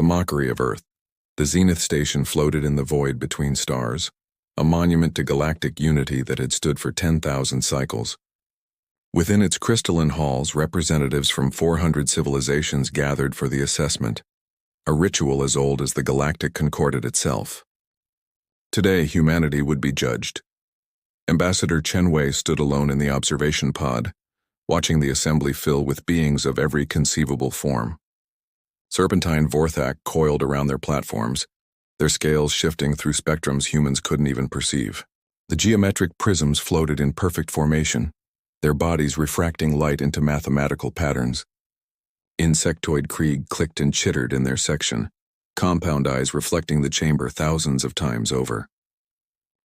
the mockery of Earth. The Zenith Station floated in the void between stars, a monument to galactic unity that had stood for 10,000 cycles. Within its crystalline halls, representatives from 400 civilizations gathered for the assessment, a ritual as old as the Galactic Concordat itself. Today, humanity would be judged. Ambassador Chen Wei stood alone in the observation pod, watching the assembly fill with beings of every conceivable form. Serpentine Vorthak coiled around their platforms, their scales shifting through spectrums humans couldn't even perceive. The geometric prisms floated in perfect formation, their bodies refracting light into mathematical patterns. Insectoid Krieg clicked and chittered in their section, compound eyes reflecting the chamber thousands of times over.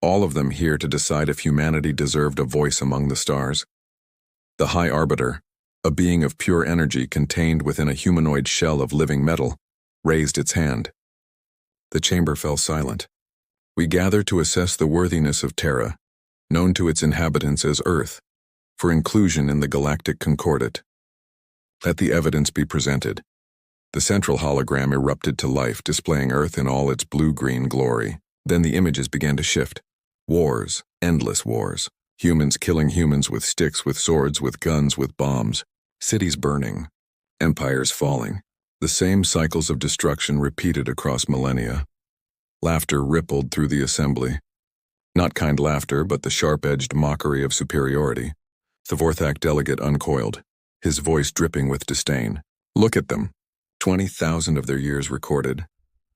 All of them here to decide if humanity deserved a voice among the stars. The High Arbiter, a being of pure energy contained within a humanoid shell of living metal, raised its hand. The chamber fell silent. We gather to assess the worthiness of Terra, known to its inhabitants as Earth, for inclusion in the Galactic Concordat. Let the evidence be presented. The central hologram erupted to life, displaying Earth in all its blue-green glory. Then the images began to shift. Wars, endless wars. Humans killing humans with sticks, with swords, with guns, with bombs. Cities burning. Empires falling. The same cycles of destruction repeated across millennia. Laughter rippled through the assembly. Not kind laughter, but the sharp-edged mockery of superiority. The Vorthak delegate uncoiled, his voice dripping with disdain. Look at them. 20,000 of their years recorded,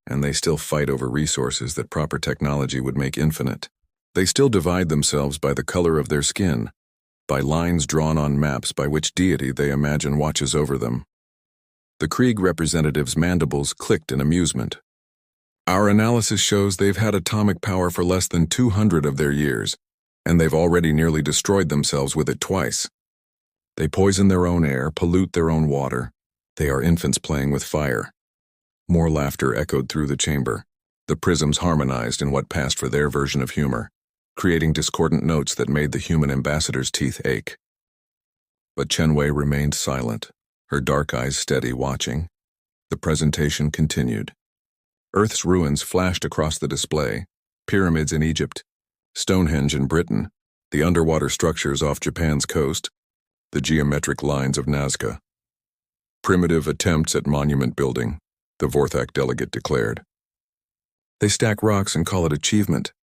and they still fight over resources that proper technology would make infinite. They still divide themselves by the color of their skin, by lines drawn on maps by which deity they imagine watches over them. The Krieg representatives' mandibles clicked in amusement. Our analysis shows they've had atomic power for less than 200 of their years, and they've already nearly destroyed themselves with it twice. They poison their own air, pollute their own water. They are infants playing with fire. More laughter echoed through the chamber. The prisms harmonized in what passed for their version of humor, creating discordant notes that made the human ambassador's teeth ache. But Chen Wei remained silent, her dark eyes steady, watching. The presentation continued. Earth's ruins flashed across the display, pyramids in Egypt, Stonehenge in Britain, the underwater structures off Japan's coast, the geometric lines of Nazca. Primitive attempts at monument building, the Vorthak delegate declared. They stack rocks and call it achievement.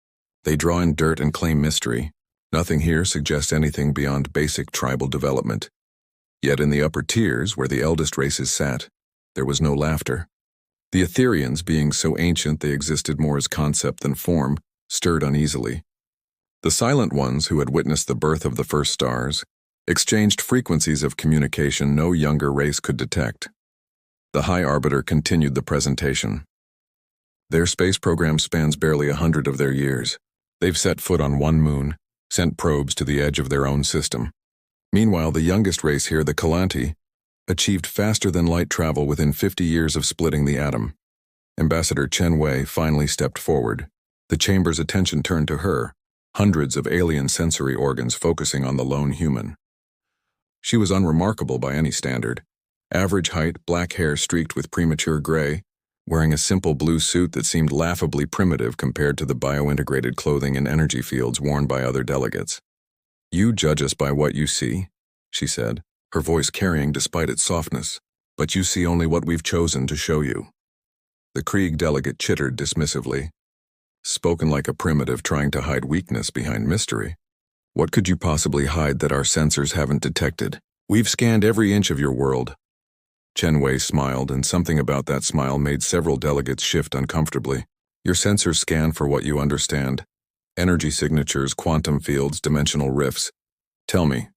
They draw in dirt and claim mystery. Nothing here suggests anything beyond basic tribal development. Yet in the upper tiers, where the eldest races sat, there was no laughter. The Etherians, being so ancient they existed more as concept than form, stirred uneasily. The Silent Ones, who had witnessed the birth of the first stars, exchanged frequencies of communication no younger race could detect. The High Arbiter continued the presentation. Their space program spans barely 100 of their years. They've set foot on one moon, sent probes to the edge of their own system. Meanwhile, the youngest race here, the Kalanti, achieved faster-than-light travel within 50 years of splitting the atom. Ambassador Chen Wei finally stepped forward. The chamber's attention turned to her, hundreds of alien sensory organs focusing on the lone human. She was unremarkable by any standard. Average height, black hair streaked with premature gray, wearing a simple blue suit that seemed laughably primitive compared to the bio-integrated clothing and energy fields worn by other delegates. "You judge us by what you see," she said, her voice carrying despite its softness, "but you see only what we've chosen to show you." The Krieg delegate chittered dismissively. Spoken like a primitive trying to hide weakness behind mystery. What could you possibly hide that our sensors haven't detected? We've scanned every inch of your world. Chen Wei smiled, and something about that smile made several delegates shift uncomfortably. Your sensors scan for what you understand. Energy signatures, quantum fields, dimensional rifts. Tell me,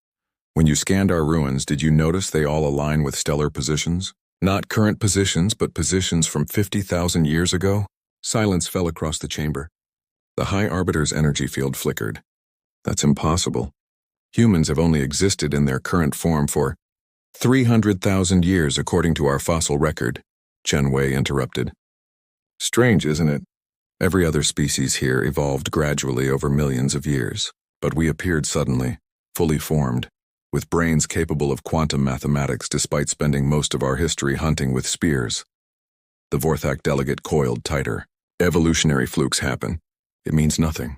when you scanned our ruins, did you notice they all align with stellar positions? Not current positions, but positions from 50,000 years ago? Silence fell across the chamber. The High Arbiter's energy field flickered. That's impossible. Humans have only existed in their current form for 300,000 years according to our fossil record, Chen Wei interrupted. Strange, isn't it? Every other species here evolved gradually over millions of years, but we appeared suddenly, fully formed, with brains capable of quantum mathematics despite spending most of our history hunting with spears. The Vorthak delegate coiled tighter. Evolutionary flukes happen. It means nothing.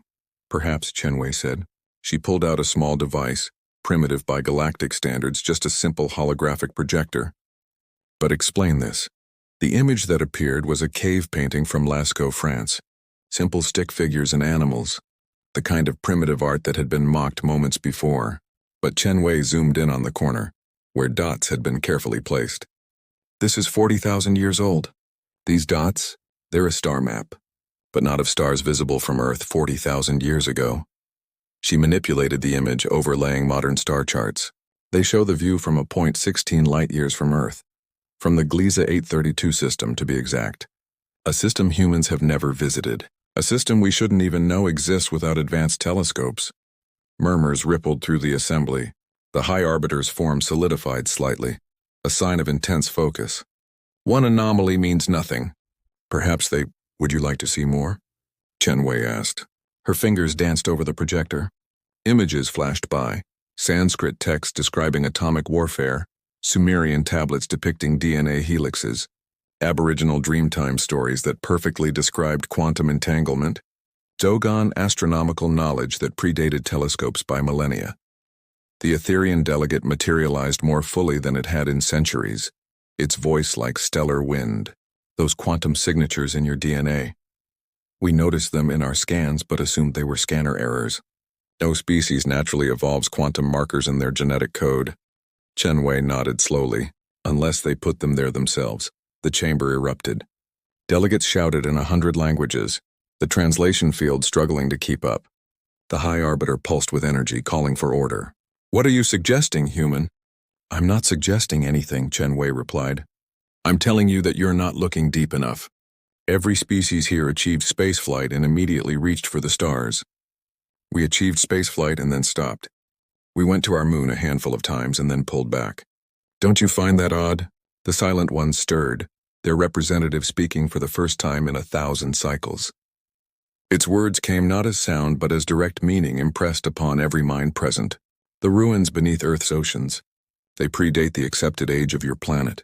Perhaps, Chenwei said. She pulled out a small device, primitive by galactic standards, just a simple holographic projector. But explain this. The image that appeared was a cave painting from Lascaux, France. Simple stick figures and animals. The kind of primitive art that had been mocked moments before. But Chenwei zoomed in on the corner, where dots had been carefully placed. This is 40,000 years old. These dots, they're a star map, but not of stars visible from Earth 40,000 years ago. She manipulated the image, overlaying modern star charts. They show the view from a point 16 light-years from Earth, from the Gliese 832 system to be exact. A system humans have never visited. A system we shouldn't even know exists without advanced telescopes. Murmurs rippled through the assembly. The High Arbiter's form solidified slightly, a sign of intense focus. One anomaly means nothing. Perhaps would you like to see more? Chenwei asked. Her fingers danced over the projector. Images flashed by, Sanskrit text describing atomic warfare, Sumerian tablets depicting DNA helixes, Aboriginal Dreamtime stories that perfectly described quantum entanglement, Dogon astronomical knowledge that predated telescopes by millennia. The Etherian delegate materialized more fully than it had in centuries, its voice like stellar wind. Those quantum signatures in your DNA. We noticed them in our scans but assumed they were scanner errors. No species naturally evolves quantum markers in their genetic code. Chenwei nodded slowly. Unless they put them there themselves. The chamber erupted. Delegates shouted in 100 languages, the translation field struggling to keep up. The High Arbiter pulsed with energy, calling for order. What are you suggesting, human? I'm not suggesting anything, Chenwei replied. I'm telling you that you're not looking deep enough. Every species here achieved spaceflight and immediately reached for the stars. We achieved spaceflight and then stopped. We went to our moon a handful of times and then pulled back. Don't you find that odd? The silent ones stirred, their representative speaking for the first time in 1,000 cycles. Its words came not as sound but as direct meaning impressed upon every mind present. The ruins beneath Earth's oceans. They predate the accepted age of your planet.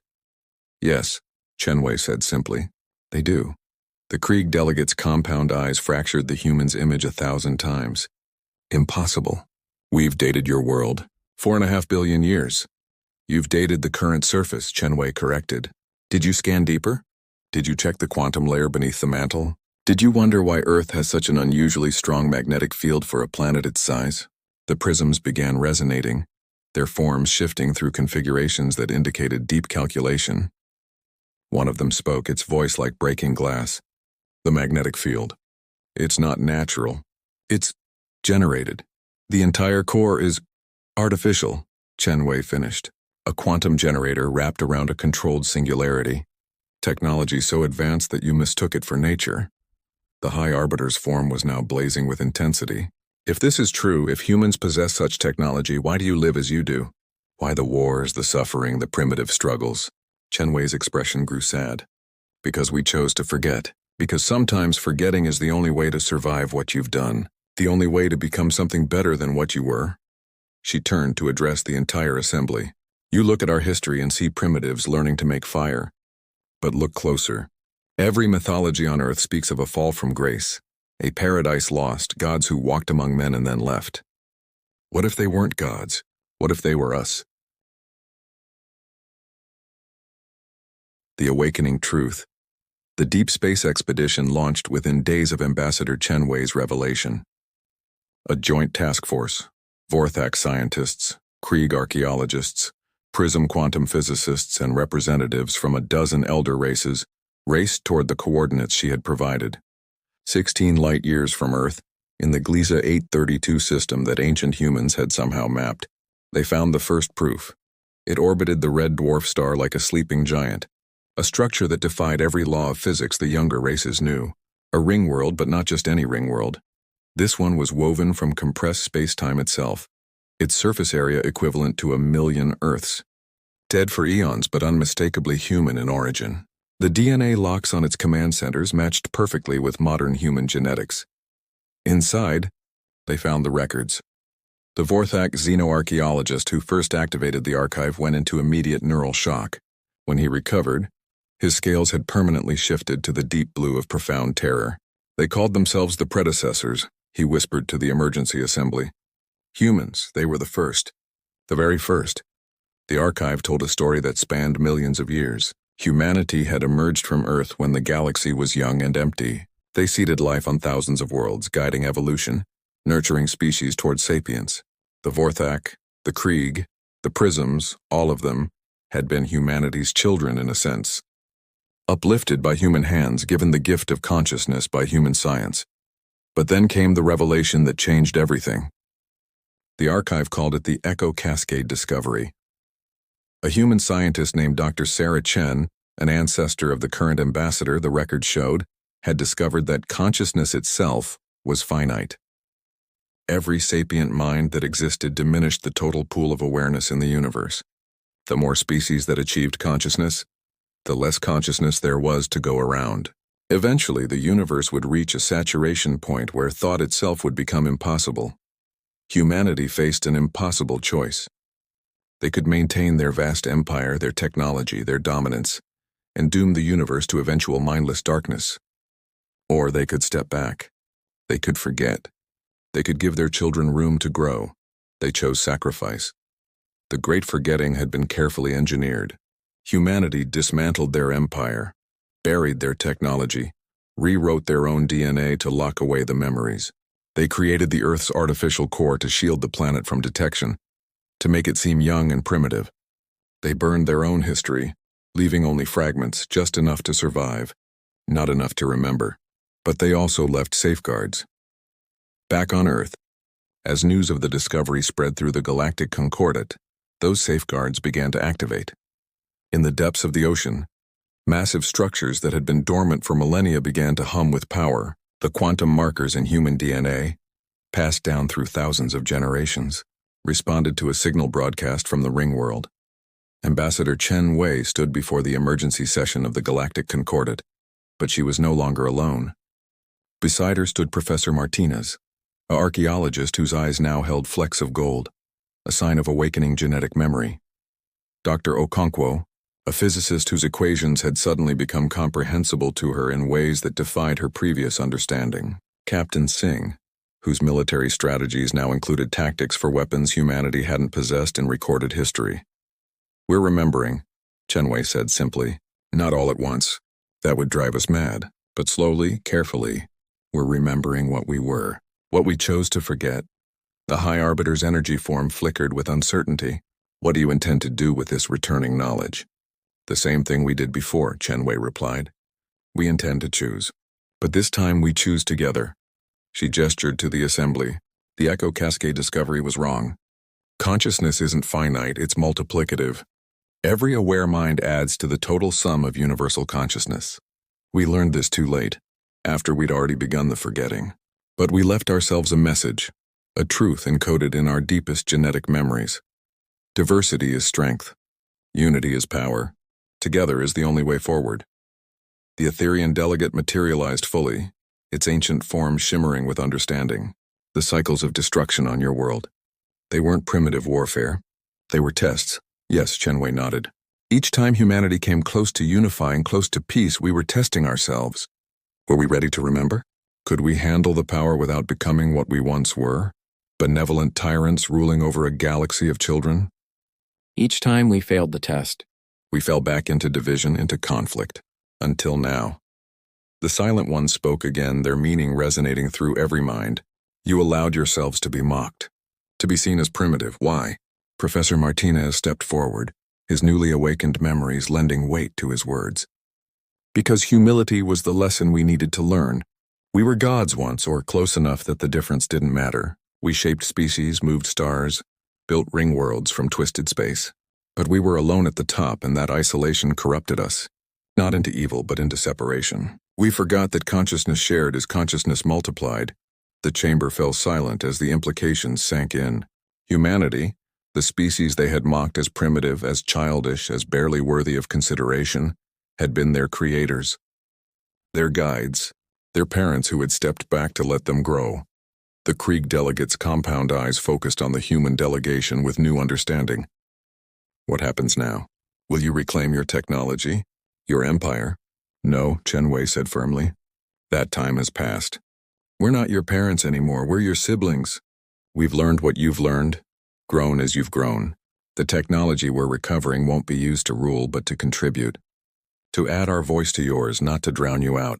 Yes, Chenwei said simply. They do. The Krieg delegate's compound eyes fractured the human's image 1,000 times. Impossible. We've dated your world. 4.5 billion years. You've dated the current surface, Chenwei corrected. Did you scan deeper? Did you check the quantum layer beneath the mantle? Did you wonder why Earth has such an unusually strong magnetic field for a planet its size? The prisms began resonating, their forms shifting through configurations that indicated deep calculation. One of them spoke, its voice like breaking glass. The magnetic field. It's not natural. It's generated. The entire core is artificial, Chenwei finished. A quantum generator wrapped around a controlled singularity. Technology so advanced that you mistook it for nature. The High Arbiter's form was now blazing with intensity. If this is true, if humans possess such technology, why do you live as you do? Why the wars, the suffering, the primitive struggles? Chenwei's expression grew sad. Because we chose to forget. Because sometimes forgetting is the only way to survive what you've done. The only way to become something better than what you were. She turned to address the entire assembly. You look at our history and see primitives learning to make fire. But look closer. Every mythology on Earth speaks of a fall from grace. A paradise lost, gods who walked among men and then left. What if they weren't gods? What if they were us? The awakening truth. The deep space expedition launched within days of Ambassador Chenwei's revelation. A joint task force, Vorthak scientists, Krieg archaeologists, Prism quantum physicists and representatives from a dozen elder races raced toward the coordinates she had provided. 16 light-years from Earth, in the Gliese 832 system that ancient humans had somehow mapped, they found the first proof. It orbited the red dwarf star like a sleeping giant, a structure that defied every law of physics the younger races knew. A ring world, but not just any ring world. This one was woven from compressed space-time itself, its surface area equivalent to 1,000,000 Earths. Dead for eons, but unmistakably human in origin. The DNA locks on its command centers matched perfectly with modern human genetics. Inside, they found the records. The Vorthak xenoarchaeologist who first activated the archive went into immediate neural shock. When he recovered, His scales had permanently shifted to the deep blue of profound terror. They called themselves the predecessors, he whispered to the emergency assembly. Humans, they were the first. The very first. The archive told a story that spanned millions of years. Humanity had emerged from Earth when the galaxy was young and empty. They seeded life on thousands of worlds, guiding evolution, nurturing species toward sapience. The Vorthak, the Krieg, the Prisms, all of them, had been humanity's children in a sense. Uplifted by human hands, given the gift of consciousness by human science. But then came the revelation that changed everything. The archive called it the Echo Cascade discovery. A human scientist named Dr. Sarah Chen, an ancestor of the current ambassador, the record showed, had discovered that consciousness itself was finite. Every sapient mind that existed diminished the total pool of awareness in the universe. The more species that achieved consciousness, the less consciousness there was to go around. Eventually, the universe would reach a saturation point where thought itself would become impossible. Humanity faced an impossible choice. They could maintain their vast empire, their technology, their dominance, and doom the universe to eventual mindless darkness. Or they could step back. They could forget. They could give their children room to grow. They chose sacrifice. The great forgetting had been carefully engineered. Humanity dismantled their empire, buried their technology, rewrote their own DNA to lock away the memories. They created the Earth's artificial core to shield the planet from detection, to make it seem young and primitive. They burned their own history, leaving only fragments, just enough to survive, not enough to remember. But they also left safeguards. Back on Earth, as news of the discovery spread through the Galactic Concordat, those safeguards began to activate. In the depths of the ocean, massive structures that had been dormant for millennia began to hum with power. The quantum markers in human DNA, passed down through thousands of generations, responded to a signal broadcast from the ring world. Ambassador Chen Wei stood before the emergency session of the Galactic Concordat, but she was no longer alone. Beside her stood Professor Martinez, an archaeologist whose eyes now held flecks of gold, a sign of awakening genetic memory. Dr. Okonkwo, a physicist whose equations had suddenly become comprehensible to her in ways that defied her previous understanding. Captain Singh, whose military strategies now included tactics for weapons humanity hadn't possessed in recorded history. We're remembering, Chen Wei said simply, not all at once. That would drive us mad, but slowly, carefully, we're remembering what we were, what we chose to forget. The High Arbiter's energy form flickered with uncertainty. What do you intend to do with this returning knowledge? The same thing we did before, Chen Wei replied. We intend to choose. But this time we choose together. She gestured to the assembly. The Echo Cascade discovery was wrong. Consciousness isn't finite, it's multiplicative. Every aware mind adds to the total sum of universal consciousness. We learned this too late, after we'd already begun the forgetting. But we left ourselves a message, a truth encoded in our deepest genetic memories. Diversity is strength. Unity is power. Together is the only way forward. The Etherian delegate materialized fully, its ancient form shimmering with understanding. The cycles of destruction on your world. They weren't primitive warfare. They were tests. Yes, Chen Wei nodded. Each time humanity came close to unifying, close to peace, we were testing ourselves. Were we ready to remember? Could we handle the power without becoming what we once were? Benevolent tyrants ruling over a galaxy of children? Each time we failed the test. We fell back into division, into conflict. Until now. The Silent Ones spoke again, their meaning resonating through every mind. You allowed yourselves to be mocked. To be seen as primitive. Why? Professor Martinez stepped forward, his newly awakened memories lending weight to his words. Because humility was the lesson we needed to learn. We were gods once, or close enough that the difference didn't matter. We shaped species, moved stars, built ring worlds from twisted space. But we were alone at the top, and that isolation corrupted us. Not into evil, but into separation. We forgot that consciousness shared is consciousness multiplied. The chamber fell silent as the implications sank in. Humanity, the species they had mocked as primitive, as childish, as barely worthy of consideration, had been their creators. Their guides, their parents who had stepped back to let them grow. The Krieg delegates' compound eyes focused on the human delegation with new understanding. What happens now? Will you reclaim your technology? Your empire? No, Chen Wei said firmly. That time has passed. We're not your parents anymore, we're your siblings. We've learned what you've learned, grown as you've grown. The technology we're recovering won't be used to rule but to contribute. To add our voice to yours, not to drown you out.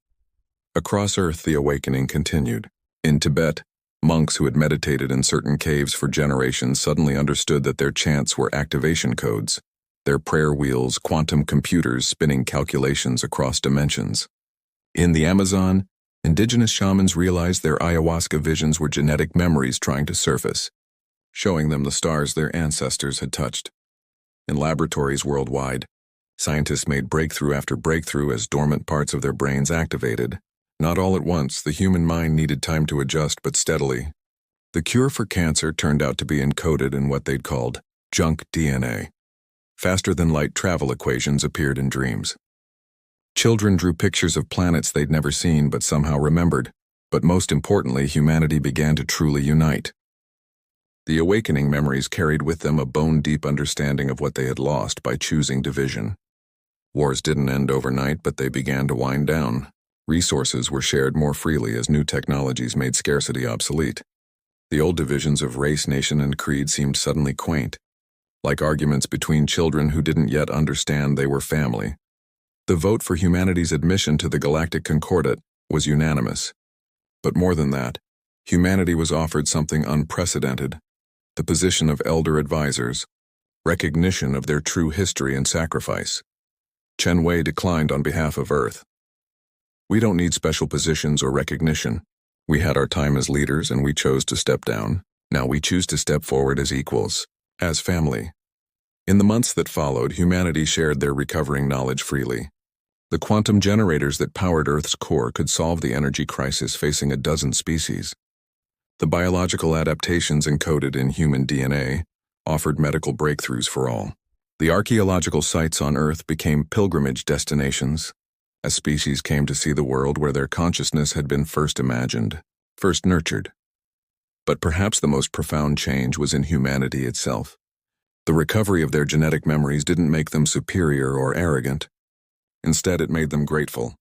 Across Earth, the awakening continued. In Tibet, monks who had meditated in certain caves for generations suddenly understood that their chants were activation codes, their prayer wheels, quantum computers spinning calculations across dimensions. In the Amazon, indigenous shamans realized their ayahuasca visions were genetic memories trying to surface, showing them the stars their ancestors had touched. In laboratories worldwide, scientists made breakthrough after breakthrough as dormant parts of their brains activated. Not all at once, the human mind needed time to adjust, but steadily. The cure for cancer turned out to be encoded in what they'd called junk DNA. Faster-than-light travel equations appeared in dreams. Children drew pictures of planets they'd never seen but somehow remembered. But most importantly, humanity began to truly unite. The awakening memories carried with them a bone-deep understanding of what they had lost by choosing division. Wars didn't end overnight, but they began to wind down. Resources were shared more freely as new technologies made scarcity obsolete. The old divisions of race, nation, and creed seemed suddenly quaint, like arguments between children who didn't yet understand they were family. The vote for humanity's admission to the Galactic Concordat was unanimous. But more than that, humanity was offered something unprecedented: the position of elder advisors, recognition of their true history and sacrifice. Chen Wei declined on behalf of Earth. We don't need special positions or recognition. We had our time as leaders and we chose to step down. Now we choose to step forward as equals, as family. In the months that followed, humanity shared their recovering knowledge freely. The quantum generators that powered Earth's core could solve the energy crisis facing a dozen species. The biological adaptations encoded in human DNA offered medical breakthroughs for all. The archaeological sites on Earth became pilgrimage destinations, as species came to see the world where their consciousness had been first imagined, first nurtured. But perhaps the most profound change was in humanity itself. The recovery of their genetic memories didn't make them superior or arrogant. Instead, it made them grateful.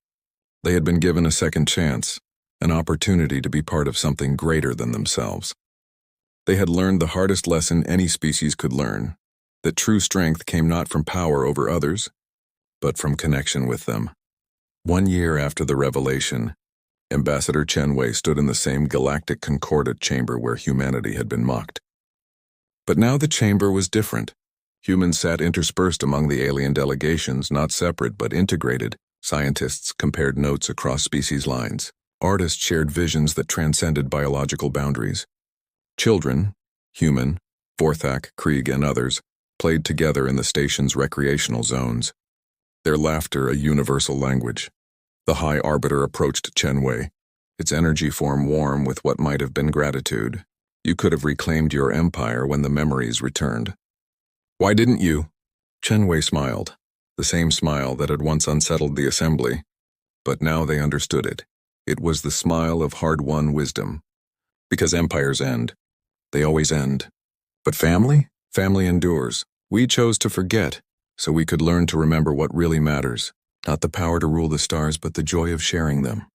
They had been given a second chance, an opportunity to be part of something greater than themselves. They had learned the hardest lesson any species could learn, that true strength came not from power over others, but from connection with them. 1 year after the revelation, Ambassador Chen Wei stood in the same Galactic Concordat chamber where humanity had been mocked. But now the chamber was different. Humans sat interspersed among the alien delegations, not separate but integrated. Scientists compared notes across species lines. Artists shared visions that transcended biological boundaries. Children, human, Vorthak, Krieg, and others, played together in the station's recreational zones, their laughter a universal language. The High Arbiter approached Chen Wei, its energy form warm with what might have been gratitude. You could have reclaimed your empire when the memories returned. Why didn't you? Chen Wei smiled, the same smile that had once unsettled the assembly. But now they understood it. It was the smile of hard-won wisdom. Because empires end. They always end. But family? Family endures. We chose to forget, so we could learn to remember what really matters. Not the power to rule the stars, but the joy of sharing them.